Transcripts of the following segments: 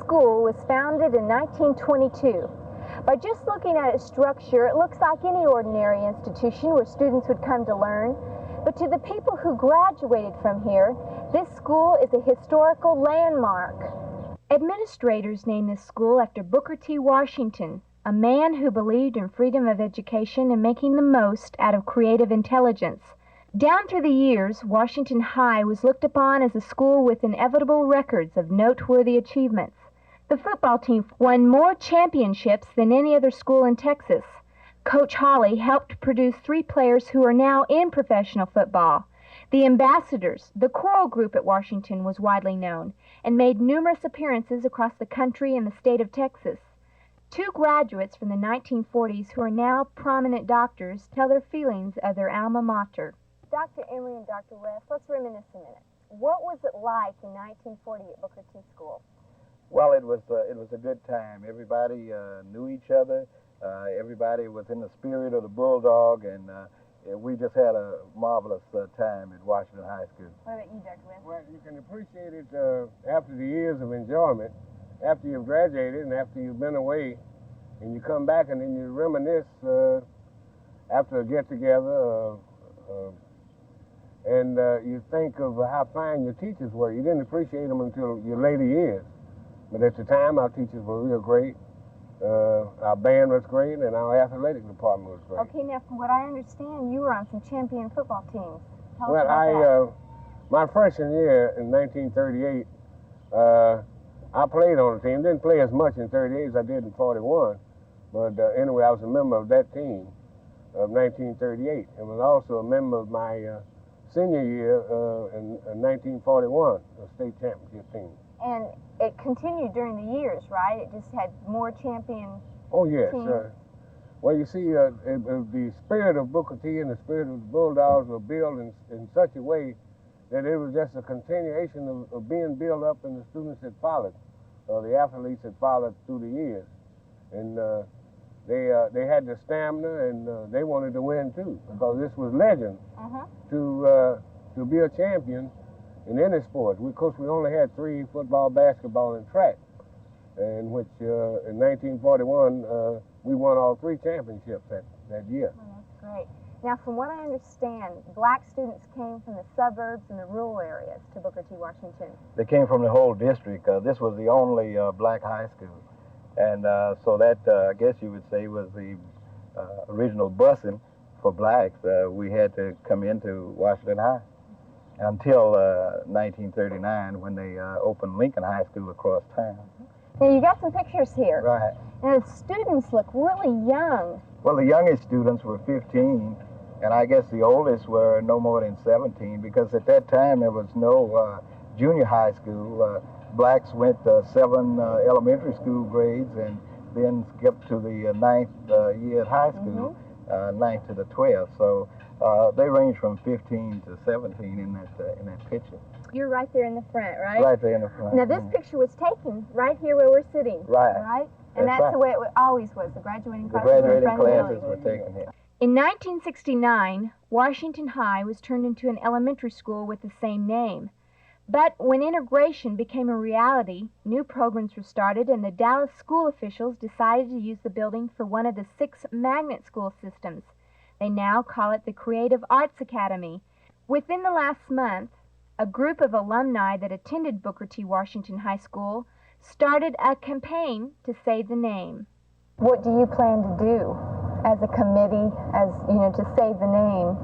school was founded in 1922. By just looking at its structure, it looks like any ordinary institution where students would come to learn. But to the people who graduated from here, this school is a historical landmark. Administrators named this school after Booker T. Washington, a man who believed in freedom of education and making the most out of creative intelligence. Down through the years, Washington High was looked upon as a school with inevitable records of noteworthy achievements. The football team won more championships than any other school in Texas. Coach Hawley helped produce 3 players who are now in professional football. The Ambassadors, the choral group at Washington, was widely known and made numerous appearances across the country and the state of Texas. 2 graduates from the 1940s who are now prominent doctors tell their feelings of their alma mater. Dr. Emery and Dr. West, let's reminisce a minute. What was it like in 1940 at Booker T. School? Well, it was a good time. Everybody knew each other. Everybody was in the spirit of the Bulldog, and we just had a marvelous time at Washington High School. What about you, Dr. West? Well, you can appreciate it after the years of enjoyment, after you've graduated and after you've been away, and you come back and then you reminisce after a get-together, and you think of how fine your teachers were. You didn't appreciate them until your later years. But at the time, our teachers were real great. Our band was great, and our athletic department was great. Okay, now from what I understand, you were on some champion football teams. Tell Well, us about that. My freshman year in 1938, I played on the team. Didn't play as much in 38 as I did in 41. But anyway, I was a member of that team of 1938, and was also a member of my senior year in 1941, the state championship team. And it continued during the years, right? It just had more champion Oh, yes. teams. Well, you see, the spirit of Booker T and the spirit of the Bulldogs were built in such a way that it was just a continuation of being built up in the students that followed, the athletes that followed through the years. And they had the stamina, and they wanted to win too, because this was legend to be a champion in any sport. Of course, we only had 3: football, basketball, and track, in which in 1941 we won all 3 championships that year. Oh, that's great. Now, from what I understand, black students came from the suburbs and the rural areas to Booker T. Washington. They came from the whole district. This was the only black high school. And so that, I guess you would say, was the original busing for blacks. We had to come into Washington High until 1939, when they opened Lincoln High School across town. Now, you got some pictures here. Right. And the students look really young. Well, the youngest students were 15, and I guess the oldest were no more than 17, because at that time there was no junior high school. Blacks went 7 elementary school grades and then skipped to the 9th year at high school, 9th to the 12th. So they range from 15 to 17 in that picture. You're right there in the front, right? Right there in the front. Now, this picture was taken right here where we're sitting. Right. Right? And that's right. the way it always was. The graduating The classes were in graduating front of the classes building. were taken here. In 1969, Washington High was turned into an elementary school with the same name. But when integration became a reality, new programs were started, and the Dallas school officials decided to use the building for one of the 6 magnet school systems. They now call it the Creative Arts Academy. Within the last month, a group of alumni that attended Booker T. Washington High School started a campaign to save the name. What do you plan to do as a committee, to save the name?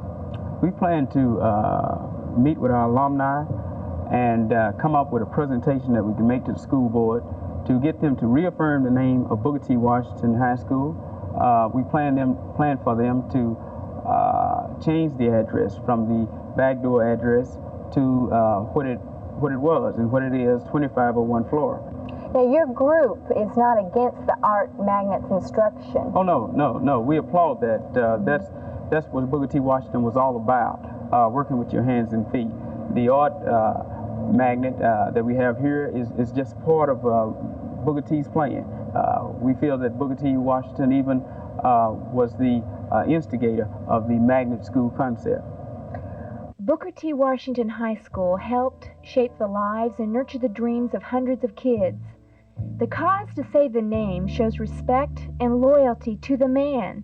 We plan to meet with our alumni and come up with a presentation that we can make to the school board to get them to reaffirm the name of Booker T. Washington High School. We plan for them to change the address from the backdoor address to what it was and what it is, 2501 Flora. Now, your group is not against the art magnets instruction. Oh, no. We applaud that. That's what Booker T. Washington was all about, working with your hands and feet. The art magnet that we have here is just part of Booker T's plan. We feel that Booker T. Washington even was the instigator of the magnet school concept. Booker T. Washington High School helped shape the lives and nurture the dreams of hundreds of kids. The cause to save the name shows respect and loyalty to the man,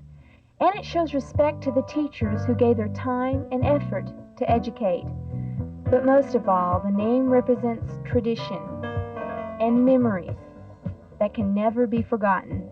and it shows respect to the teachers who gave their time and effort to educate. But most of all, the name represents tradition and memories that can never be forgotten.